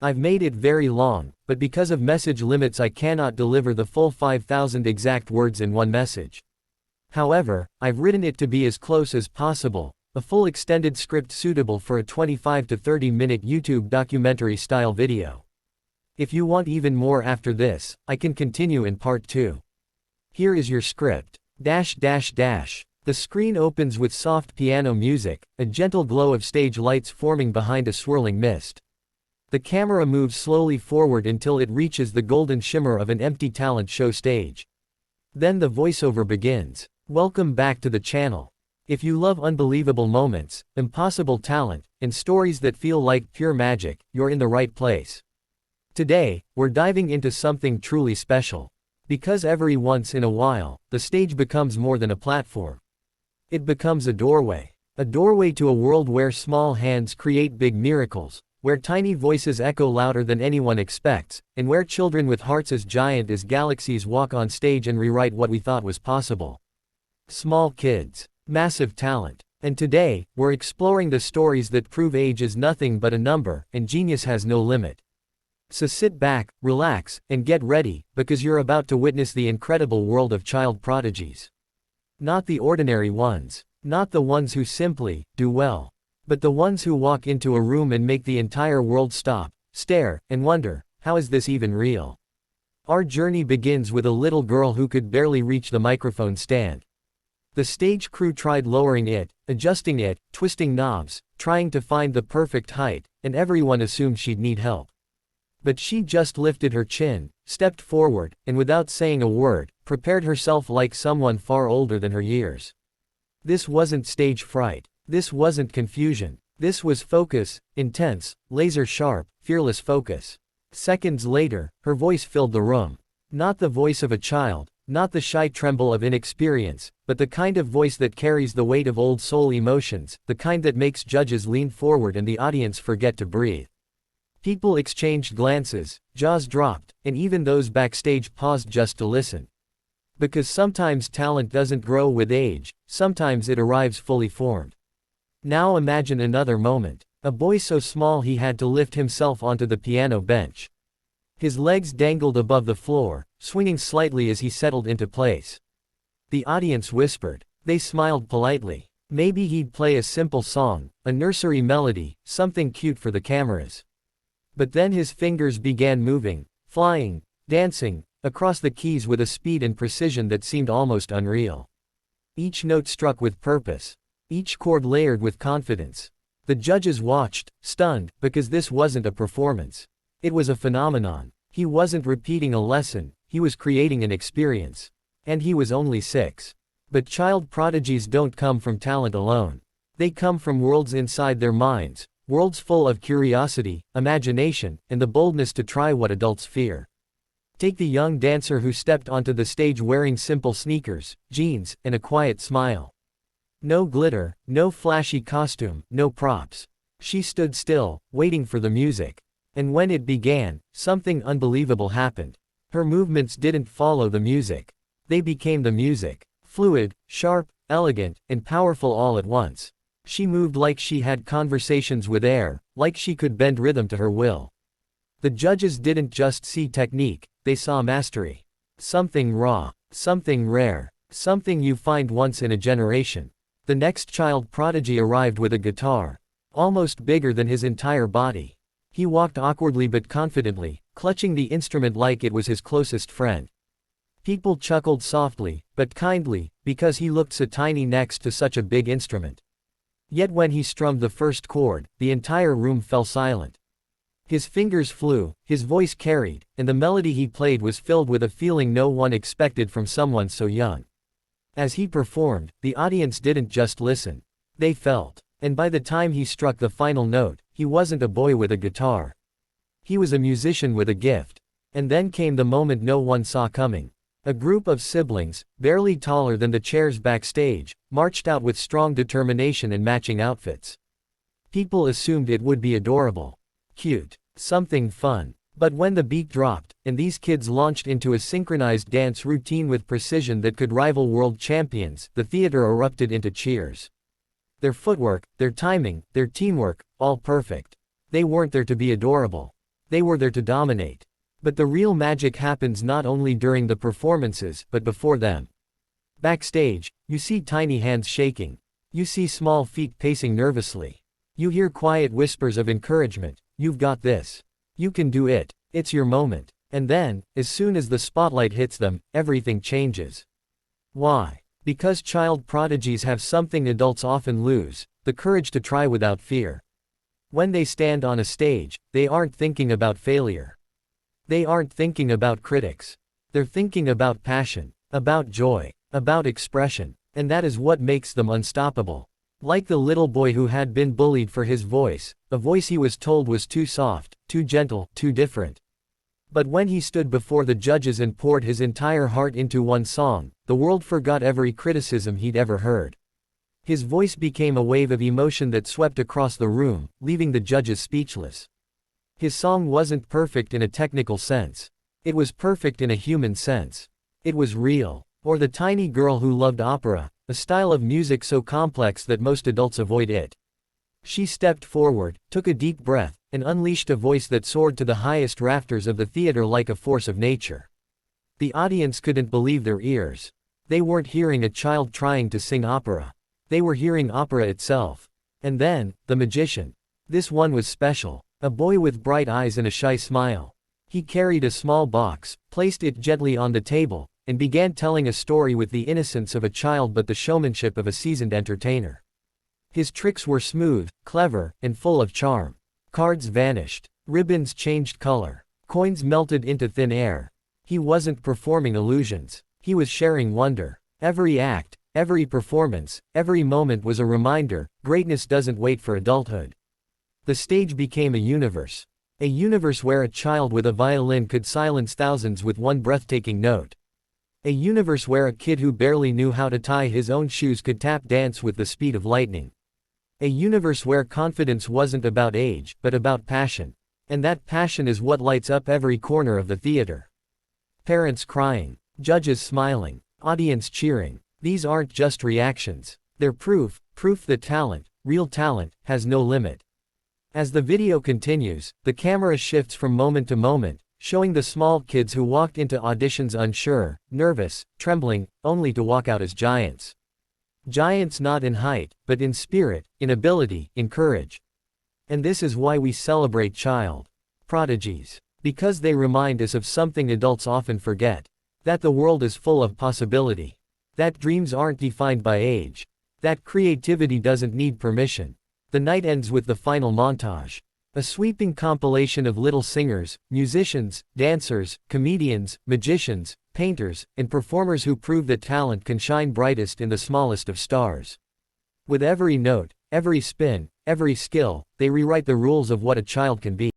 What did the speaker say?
I've made it very long, but because of message limits I cannot deliver the full 5,000 exact words in one message. However, I've written it to be as close as possible, a full extended script suitable for a 25 to 30 minute YouTube documentary style video. If you want even more after this, I can continue in part 2. Here is your script. The screen opens with soft piano music, a gentle glow of stage lights forming behind a swirling mist. The camera moves slowly forward until it reaches the golden shimmer of an empty talent show stage. Then the voiceover begins. Welcome back to the channel. If you love unbelievable moments, impossible talent, and stories that feel like pure magic, you're in the right place. Today, we're diving into something truly special. Because every once in a while, the stage becomes more than a platform. It becomes a doorway. A doorway to a world where small hands create big miracles, where tiny voices echo louder than anyone expects, and where children with hearts as giant as galaxies walk on stage and rewrite what we thought was possible. Small kids, massive talent. And today, we're exploring the stories that prove age is nothing but a number, and genius has no limit. So sit back, relax, and get ready, because you're about to witness the incredible world of child prodigies. Not the ordinary ones. Not the ones who simply do well. But the ones who walk into a room and make the entire world stop, stare, and wonder, how is this even real? Our journey begins with a little girl who could barely reach the microphone stand. The stage crew tried lowering it, adjusting it, twisting knobs, trying to find the perfect height, and everyone assumed she'd need help. But she just lifted her chin, stepped forward, and without saying a word, prepared herself like someone far older than her years. This wasn't stage fright. This wasn't confusion. This was focus, intense, laser-sharp, fearless focus. Seconds later, her voice filled the room. Not the voice of a child, not the shy tremble of inexperience, but the kind of voice that carries the weight of old soul emotions, the kind that makes judges lean forward and the audience forget to breathe. People exchanged glances, jaws dropped, and even those backstage paused just to listen. Because sometimes talent doesn't grow with age, sometimes it arrives fully formed. Now imagine another moment. A boy so small he had to lift himself onto the piano bench. His legs dangled above the floor, swinging slightly as he settled into place. The audience whispered. They smiled politely. Maybe he'd play a simple song, a nursery melody, something cute for the cameras. But then his fingers began moving, flying, dancing, across the keys with a speed and precision that seemed almost unreal. Each note struck with purpose. Each chord layered with confidence. The judges watched, stunned, because this wasn't a performance. It was a phenomenon. He wasn't repeating a lesson, he was creating an experience. And he was only 6. But child prodigies don't come from talent alone. They come from worlds inside their minds, worlds full of curiosity, imagination, and the boldness to try what adults fear. Take the young dancer who stepped onto the stage wearing simple sneakers, jeans, and a quiet smile. No glitter, no flashy costume, no props. She stood still, waiting for the music. And when it began, something unbelievable happened. Her movements didn't follow the music. They became the music. Fluid, sharp, elegant, and powerful all at once. She moved like she had conversations with air, like she could bend rhythm to her will. The judges didn't just see technique, they saw mastery. Something raw, something rare, something you find once in a generation. The next child prodigy arrived with a guitar. Almost bigger than his entire body. He walked awkwardly but confidently, clutching the instrument like it was his closest friend. People chuckled softly, but kindly, because he looked so tiny next to such a big instrument. Yet when he strummed the first chord, the entire room fell silent. His fingers flew, his voice carried, and the melody he played was filled with a feeling no one expected from someone so young. As he performed, the audience didn't just listen. They felt. And by the time he struck the final note, he wasn't a boy with a guitar. He was a musician with a gift. And then came the moment no one saw coming. A group of siblings, barely taller than the chairs backstage, marched out with strong determination and matching outfits. People assumed it would be adorable. Cute. Something fun. But when the beat dropped, and these kids launched into a synchronized dance routine with precision that could rival world champions, the theater erupted into cheers. Their footwork, their timing, their teamwork, all perfect. They weren't there to be adorable. They were there to dominate. But the real magic happens not only during the performances, but before them. Backstage, you see tiny hands shaking. You see small feet pacing nervously. You hear quiet whispers of encouragement. You've got this. You can do it. It's your moment. And then, as soon as the spotlight hits them, everything changes. Why? Because child prodigies have something adults often lose, the courage to try without fear. When they stand on a stage, they aren't thinking about failure. They aren't thinking about critics. They're thinking about passion, about joy, about expression, and that is what makes them unstoppable. Like the little boy who had been bullied for his voice, a voice he was told was too soft, too gentle, too different. But when he stood before the judges and poured his entire heart into one song, the world forgot every criticism he'd ever heard. His voice became a wave of emotion that swept across the room, leaving the judges speechless. His song wasn't perfect in a technical sense. It was perfect in a human sense. It was real. Or the tiny girl who loved opera, a style of music so complex that most adults avoid it. She stepped forward, took a deep breath, and unleashed a voice that soared to the highest rafters of the theater like a force of nature. The audience couldn't believe their ears. They weren't hearing a child trying to sing opera. They were hearing opera itself. And then, the magician. This one was special. A boy with bright eyes and a shy smile. He carried a small box, placed it gently on the table, and began telling a story with the innocence of a child but the showmanship of a seasoned entertainer. His tricks were smooth, clever, and full of charm. Cards vanished. Ribbons changed color. Coins melted into thin air. He wasn't performing illusions. He was sharing wonder. Every act, every performance, every moment was a reminder, greatness doesn't wait for adulthood. The stage became a universe. A universe where a child with a violin could silence thousands with one breathtaking note. A universe where a kid who barely knew how to tie his own shoes could tap dance with the speed of lightning. A universe where confidence wasn't about age, but about passion. And that passion is what lights up every corner of the theater. Parents crying, judges smiling, audience cheering. These aren't just reactions. They're proof that talent, real talent, has no limit. As the video continues, the camera shifts from moment to moment, showing the small kids who walked into auditions unsure, nervous, trembling, only to walk out as giants. Giants not in height, but in spirit, in ability, in courage. And this is why we celebrate child prodigies. Because they remind us of something adults often forget. That the world is full of possibility. That dreams aren't defined by age. That creativity doesn't need permission. The night ends with the final montage. A sweeping compilation of little singers, musicians, dancers, comedians, magicians, painters, and performers who prove that talent can shine brightest in the smallest of stars. With every note, every spin, every skill, they rewrite the rules of what a child can be.